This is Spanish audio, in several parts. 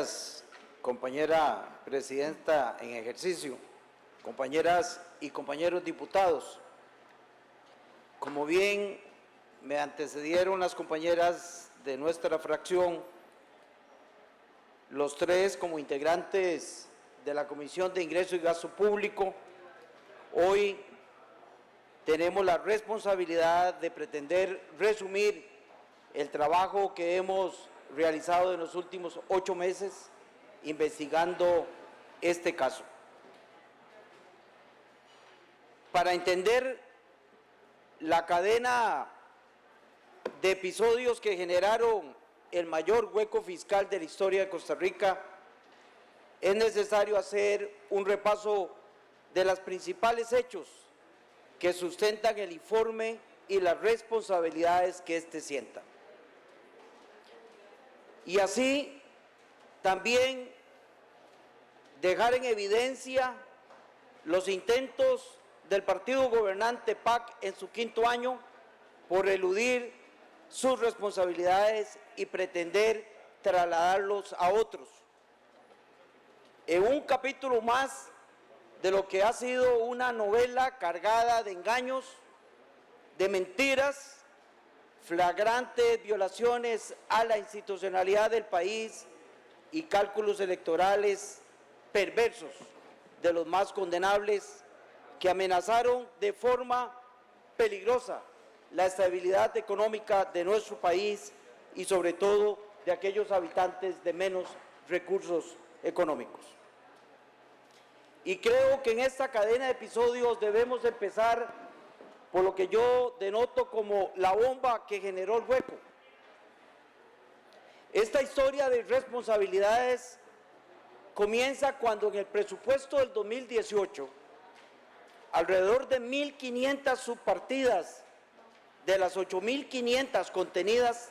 Gracias, compañera presidenta en ejercicio, compañeras y compañeros diputados. Como bien me antecedieron las compañeras de nuestra fracción, los tres como integrantes de la Comisión de Ingreso y Gasto Público, hoy tenemos la responsabilidad de pretender resumir el trabajo que hemos realizado en los últimos 8 meses investigando este caso. Para entender la cadena de episodios que generaron el mayor hueco fiscal de la historia de Costa Rica, es necesario hacer un repaso de los principales hechos que sustentan el informe y las responsabilidades que éste sienta. Y así también dejar en evidencia los intentos del partido gobernante PAC en su 5º año por eludir sus responsabilidades y pretender trasladarlos a otros. En un capítulo más de lo que ha sido una novela cargada de engaños, de mentiras, flagrantes violaciones a la institucionalidad del país y cálculos electorales perversos de los más condenables que amenazaron de forma peligrosa la estabilidad económica de nuestro país y sobre todo de aquellos habitantes de menos recursos económicos. Y creo que en esta cadena de episodios debemos empezar por lo que yo denoto como la bomba que generó el hueco. Esta historia de responsabilidades comienza cuando en el presupuesto del 2018, alrededor de 1.500 subpartidas de las 8.500 contenidas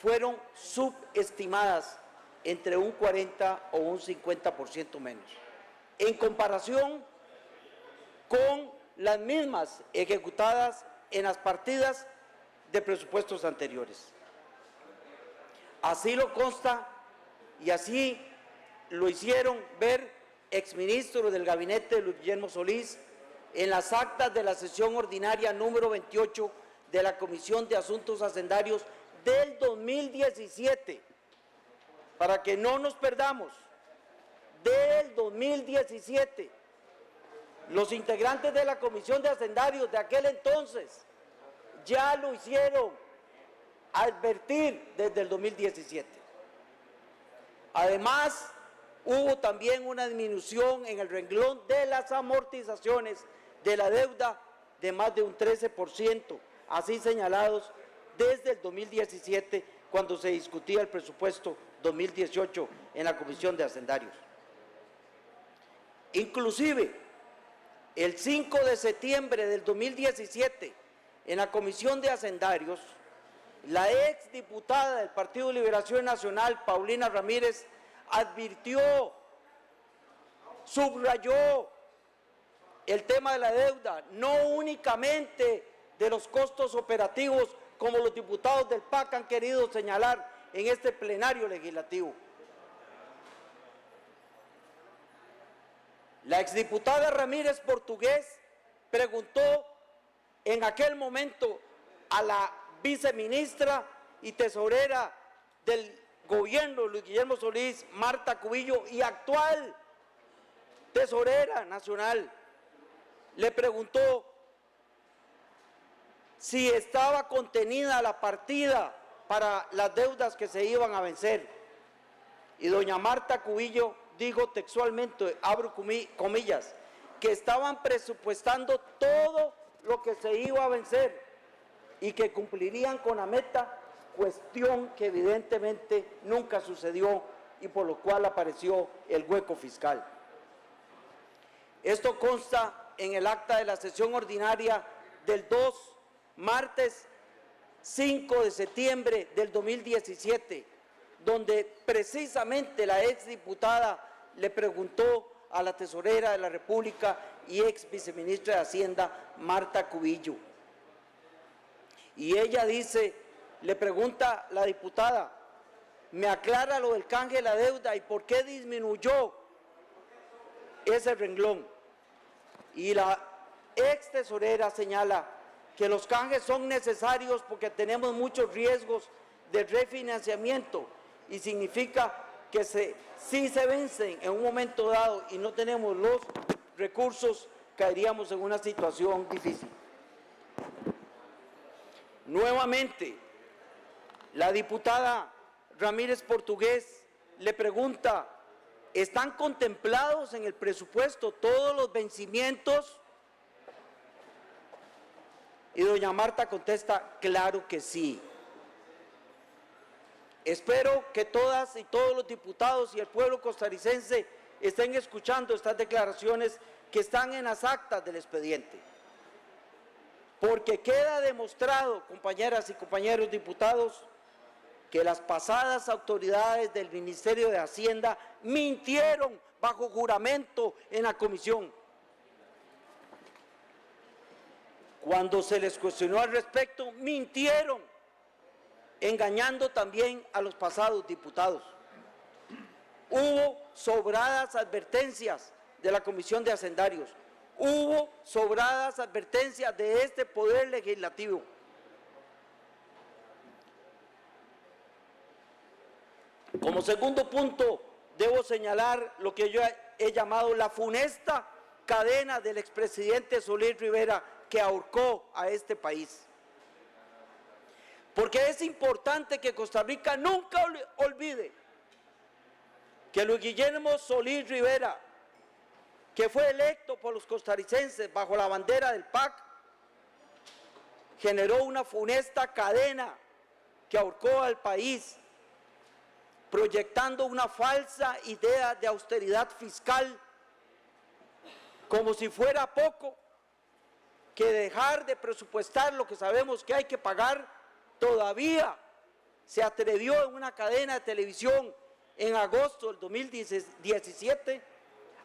fueron subestimadas entre un 40 o un 50% menos, en comparación con las mismas ejecutadas en las partidas de presupuestos anteriores. Así lo consta y así lo hicieron ver exministros del gabinete de Luis Guillermo Solís en las actas de la sesión ordinaria número 28 de la Comisión de Asuntos Hacendarios del 2017, para que no nos perdamos, del 2017. Los integrantes de la Comisión de Hacendarios de aquel entonces ya lo hicieron advertir desde el 2017. Además, hubo también una disminución en el renglón de las amortizaciones de la deuda de más de un 13%, así señalados desde el 2017, cuando se discutía el presupuesto 2018 en la Comisión de Hacendarios. Inclusive, el 5 de septiembre del 2017, en la Comisión de Hacendarios, la exdiputada del Partido de Liberación Nacional, Paulina Ramírez, advirtió, subrayó el tema de la deuda, no únicamente de los costos operativos, como los diputados del PAC han querido señalar en este plenario legislativo. La exdiputada Ramírez Portugués preguntó en aquel momento a la viceministra y tesorera del gobierno Luis Guillermo Solís, Marta Cubillo, y actual tesorera nacional, le preguntó si estaba contenida la partida para las deudas que se iban a vencer. Y doña Marta Cubillo dijo textualmente, abro comillas, que estaban presupuestando todo lo que se iba a vencer y que cumplirían con la meta, cuestión que evidentemente nunca sucedió y por lo cual apareció el hueco fiscal. Esto consta en el acta de la sesión ordinaria del martes 5 de septiembre del 2017, donde precisamente la exdiputada le preguntó a la tesorera de la República y ex viceministra de Hacienda, Marta Cubillo. Y ella dice, le pregunta la diputada, me aclara lo del canje de la deuda y por qué disminuyó ese renglón. Y la ex tesorera señala que los canjes son necesarios porque tenemos muchos riesgos de refinanciamiento y significa que si se vencen en un momento dado y no tenemos los recursos, caeríamos en una situación difícil. Nuevamente, la diputada Ramírez Portugués le pregunta, ¿están contemplados en el presupuesto todos los vencimientos? Y doña Marta contesta, claro que sí. Espero que todas y todos los diputados y el pueblo costarricense estén escuchando estas declaraciones que están en las actas del expediente. Porque queda demostrado, compañeras y compañeros diputados, que las pasadas autoridades del Ministerio de Hacienda mintieron bajo juramento en la comisión. Cuando se les cuestionó al respecto, mintieron, engañando también a los pasados diputados. Hubo sobradas advertencias de la Comisión de Hacendarios, hubo sobradas advertencias de este Poder Legislativo. Como segundo punto, debo señalar lo que yo he llamado la funesta cadena del expresidente Solís Rivera que ahorcó a este país. Porque es importante que Costa Rica nunca olvide que Luis Guillermo Solís Rivera, que fue electo por los costarricenses bajo la bandera del PAC, generó una funesta cadena que ahorcó al país, proyectando una falsa idea de austeridad fiscal, como si fuera poco que dejar de presupuestar lo que sabemos que hay que pagar. Todavía se atrevió en una cadena de televisión en agosto del 2017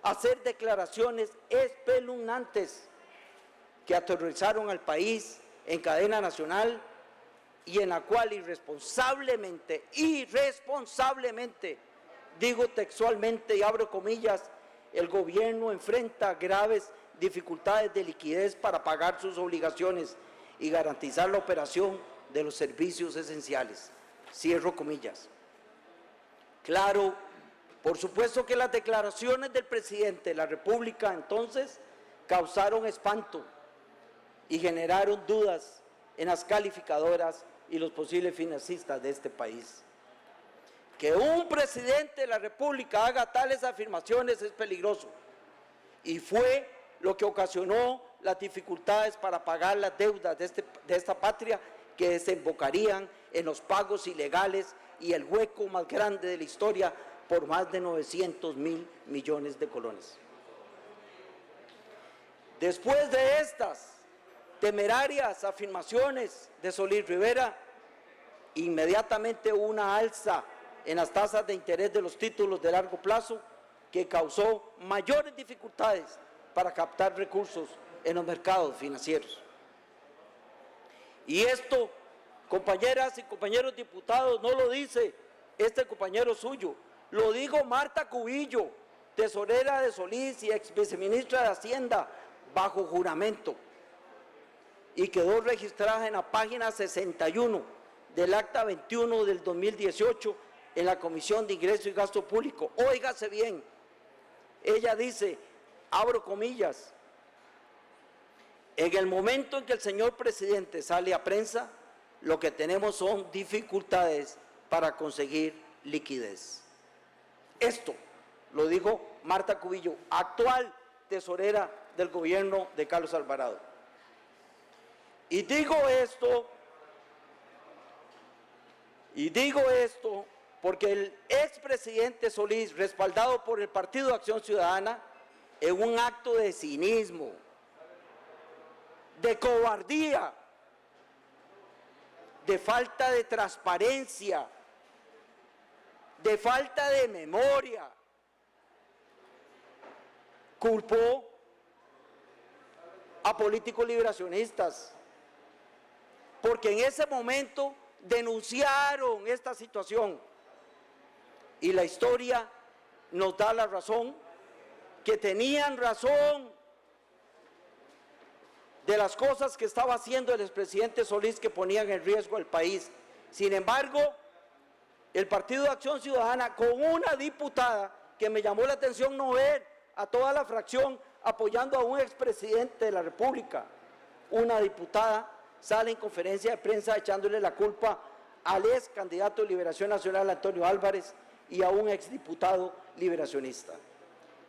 a hacer declaraciones espeluznantes que aterrorizaron al país en cadena nacional y en la cual irresponsablemente, digo textualmente y abro comillas, el gobierno enfrenta graves dificultades de liquidez para pagar sus obligaciones y garantizar la operación de los servicios esenciales. Cierro comillas. Claro, por supuesto que las declaraciones del presidente de la República entonces causaron espanto y generaron dudas en las calificadoras y los posibles financistas de este país. Que un presidente de la República haga tales afirmaciones es peligroso y fue lo que ocasionó las dificultades para pagar las deudas de esta patria que desembocarían en los pagos ilegales y el hueco más grande de la historia por más de 900.000 millones de colones. Después de estas temerarias afirmaciones de Solís Rivera, inmediatamente hubo una alza en las tasas de interés de los títulos de largo plazo que causó mayores dificultades para captar recursos en los mercados financieros. Y esto, compañeras y compañeros diputados, no lo dice este compañero suyo, lo dijo Marta Cubillo, tesorera de Solís y ex viceministra de Hacienda, bajo juramento, y quedó registrada en la página 61 del acta 21 del 2018 en la Comisión de Ingreso y Gasto Público. Óigase bien, ella dice, abro comillas, en el momento en que el señor presidente sale a prensa, lo que tenemos son dificultades para conseguir liquidez. Esto lo dijo Marta Cubillo, actual tesorera del gobierno de Carlos Alvarado. Y digo esto porque el expresidente Solís, respaldado por el Partido de Acción Ciudadana, en un acto de cinismo, de cobardía, de falta de transparencia, de falta de memoria, culpó a políticos liberacionistas, porque en ese momento denunciaron esta situación y la historia nos da la razón, que tenían razón de las cosas que estaba haciendo el expresidente Solís que ponían en riesgo al país. Sin embargo, el Partido de Acción Ciudadana, con una diputada que me llamó la atención no ver a toda la fracción apoyando a un expresidente de la República, una diputada sale en conferencia de prensa echándole la culpa al ex candidato de Liberación Nacional Antonio Álvarez y a un exdiputado liberacionista.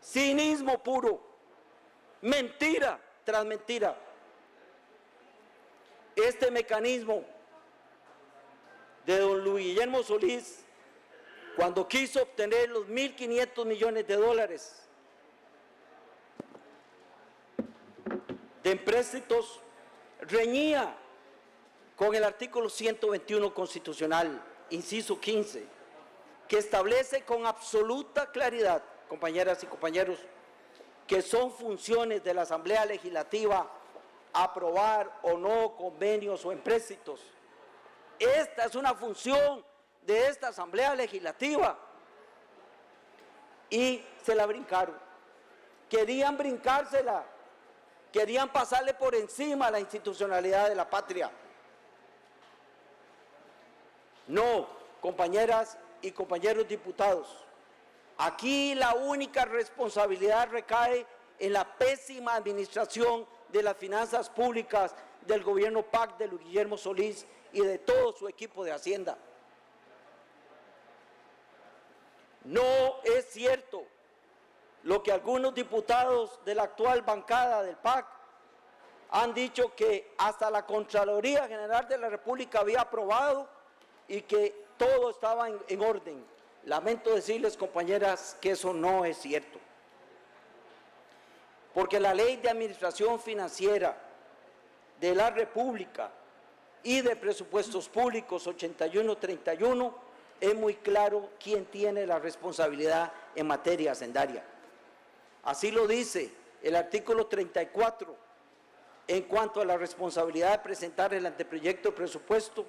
Cinismo puro, mentira tras mentira. Este mecanismo de don Luis Guillermo Solís, cuando quiso obtener los 1.500 millones de dólares de empréstitos, reñía con el artículo 121 constitucional, inciso 15, que establece con absoluta claridad, compañeras y compañeros, que son funciones de la Asamblea Legislativa aprobar o no convenios o empréstitos. Esta es una función de esta Asamblea Legislativa y se la brincaron. Querían brincársela, querían pasarle por encima a la institucionalidad de la patria. No, compañeras y compañeros diputados, aquí la única responsabilidad recae en la pésima administración de las finanzas públicas del gobierno PAC de Luis Guillermo Solís y de todo su equipo de Hacienda. No es cierto lo que algunos diputados de la actual bancada del PAC han dicho, que hasta la Contraloría General de la República había aprobado y que todo estaba en orden. Lamento decirles, compañeras, que eso no es cierto. Porque la Ley de Administración Financiera de la República y de Presupuestos Públicos 8131 es muy claro quién tiene la responsabilidad en materia hacendaria. Así lo dice el artículo 34 en cuanto a la responsabilidad de presentar el anteproyecto de presupuesto,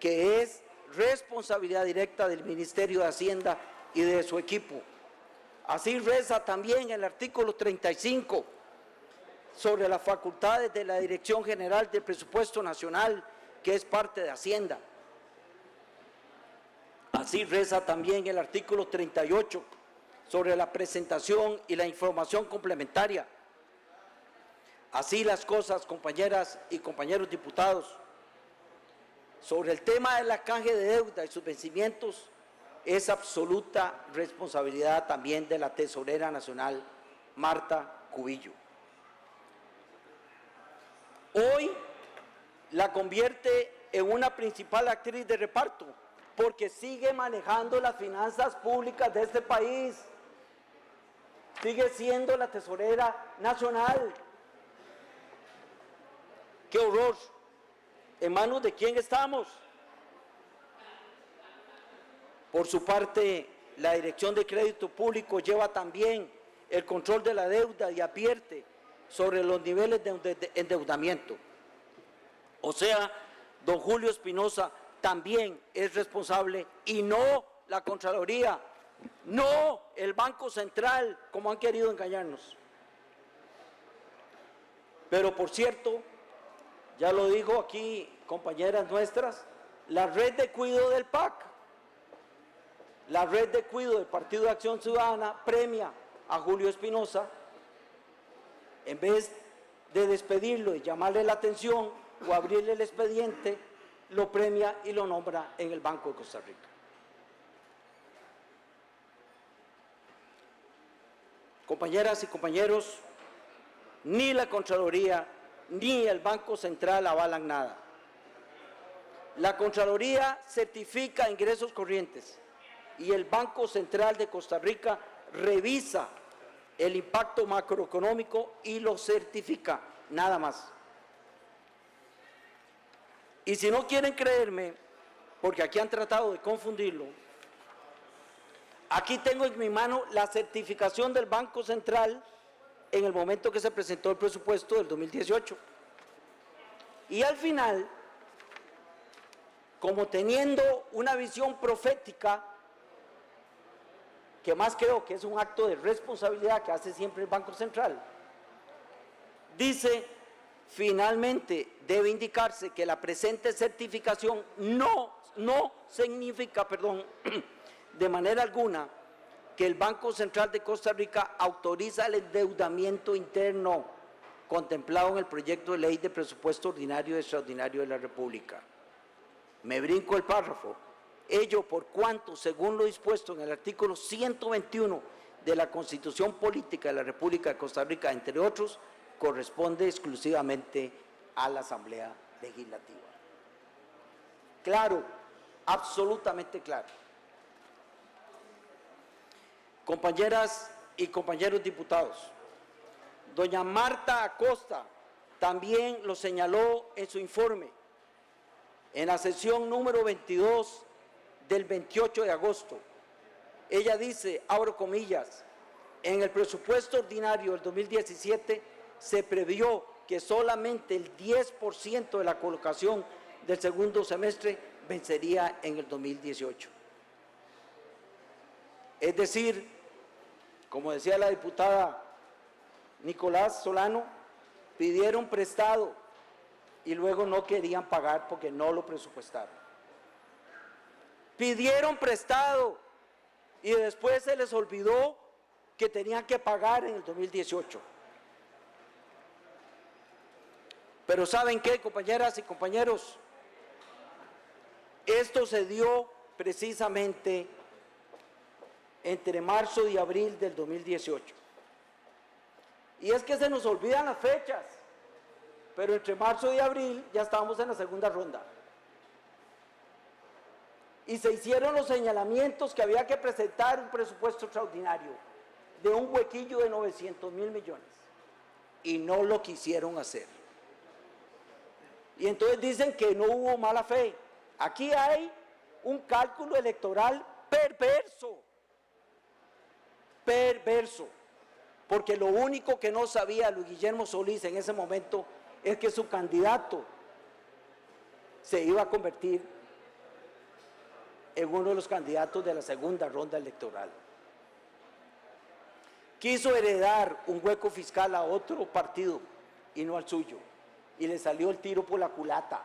que es responsabilidad directa del Ministerio de Hacienda y de su equipo. Así reza también el artículo 35 sobre las facultades de la Dirección General del Presupuesto Nacional, que es parte de Hacienda. Así reza también el artículo 38 sobre la presentación y la información complementaria. Así las cosas, compañeras y compañeros diputados. Sobre el tema de la canje de deuda y sus vencimientos, es absoluta responsabilidad también de la tesorera nacional, Marta Cubillo. Hoy la convierte en una principal actriz de reparto, porque sigue manejando las finanzas públicas de este país, sigue siendo la tesorera nacional. ¡Qué horror! ¿En manos de quién estamos? Por su parte, la Dirección de Crédito Público lleva también el control de la deuda y advierte sobre los niveles de endeudamiento. O sea, don Julio Espinosa también es responsable, y no la Contraloría, no el Banco Central, como han querido engañarnos. Pero por cierto, ya lo dijo aquí compañeras nuestras, la red de cuidado del PAC, la red de cuidado del Partido de Acción Ciudadana premia a Julio Espinosa, en vez de despedirlo y llamarle la atención o abrirle el expediente, lo premia y lo nombra en el Banco de Costa Rica. Compañeras y compañeros, ni la Contraloría ni el Banco Central avalan nada. La Contraloría certifica ingresos corrientes y el Banco Central de Costa Rica revisa el impacto macroeconómico y lo certifica, nada más. Y si no quieren creerme, porque aquí han tratado de confundirlo, aquí tengo en mi mano la certificación del Banco Central en el momento que se presentó el presupuesto del 2018. Y al final, como teniendo una visión profética, que más creo que es un acto de responsabilidad que hace siempre el Banco Central, dice: finalmente debe indicarse que la presente certificación no significa, de manera alguna, que el Banco Central de Costa Rica autoriza el endeudamiento interno contemplado en el proyecto de ley de presupuesto ordinario y extraordinario de la República. Me brinco el párrafo. Ello por cuanto, según lo dispuesto en el artículo 121 de la Constitución Política de la República de Costa Rica, entre otros, corresponde exclusivamente a la Asamblea Legislativa. Claro, absolutamente claro. Compañeras y compañeros diputados, doña Marta Acosta también lo señaló en su informe, en la sesión número 22 del 28 de agosto. Ella dice, abro comillas: en el presupuesto ordinario del 2017 se previó que solamente el 10% de la colocación del segundo semestre vencería en el 2018. Es decir, como decía la diputada Nicolás Solano, pidieron prestado y luego no querían pagar porque no lo presupuestaron. Pidieron prestado y después se les olvidó que tenían que pagar en el 2018. Pero ¿saben qué, compañeras y compañeros? Esto se dio precisamente entre marzo y abril del 2018. Y es que se nos olvidan las fechas, pero entre marzo y abril ya estábamos en la segunda ronda. Y se hicieron los señalamientos que había que presentar un presupuesto extraordinario de un huequillo de 900.000 millones. Y no lo quisieron hacer. Y entonces dicen que no hubo mala fe. Aquí hay un cálculo electoral perverso. Perverso. Porque lo único que no sabía Luis Guillermo Solís en ese momento es que su candidato se iba a convertir en uno de los candidatos de la segunda ronda electoral. Quiso heredar un hueco fiscal a otro partido y no al suyo, y le salió el tiro por la culata.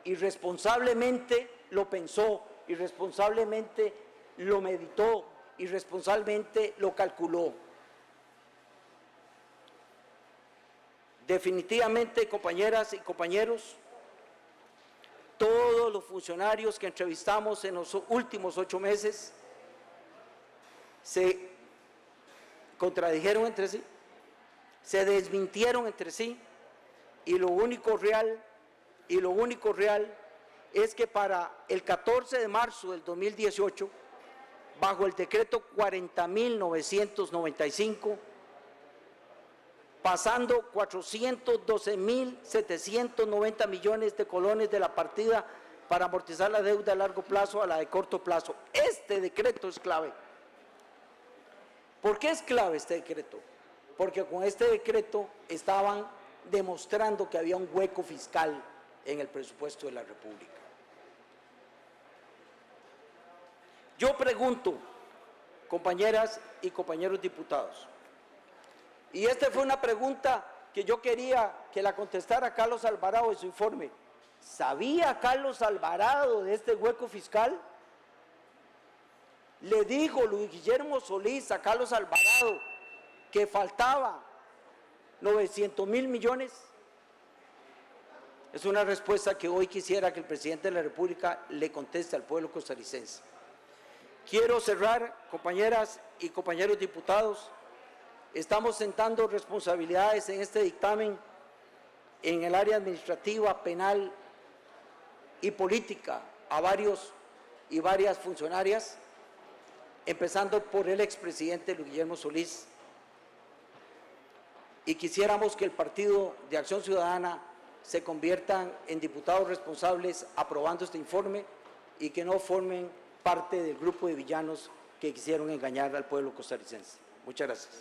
Irresponsablemente lo pensó, irresponsablemente lo meditó, irresponsablemente lo calculó. Definitivamente, compañeras y compañeros, todos los funcionarios que entrevistamos en los últimos 8 meses se contradijeron entre sí, se desmintieron entre sí, y lo único real es que para el 14 de marzo del 2018, bajo el decreto 40.995, pasando 412.790 millones de colones de la partida para amortizar la deuda a largo plazo a la de corto plazo. Este decreto es clave. ¿Por qué es clave este decreto? Porque con este decreto estaban demostrando que había un hueco fiscal en el presupuesto de la República. Yo pregunto, compañeras y compañeros diputados, y esta fue una pregunta que yo quería que la contestara Carlos Alvarado en su informe. ¿Sabía Carlos Alvarado de este hueco fiscal? ¿Le dijo Luis Guillermo Solís a Carlos Alvarado que faltaba 900.000 millones? Es una respuesta que hoy quisiera que el presidente de la República le conteste al pueblo costarricense. Quiero cerrar, compañeras y compañeros diputados. Estamos sentando responsabilidades en este dictamen en el área administrativa, penal y política a varios y varias funcionarias, empezando por el expresidente Luis Guillermo Solís. Y quisiéramos que el Partido de Acción Ciudadana se conviertan en diputados responsables aprobando este informe y que no formen parte del grupo de villanos que quisieron engañar al pueblo costarricense. Muchas gracias.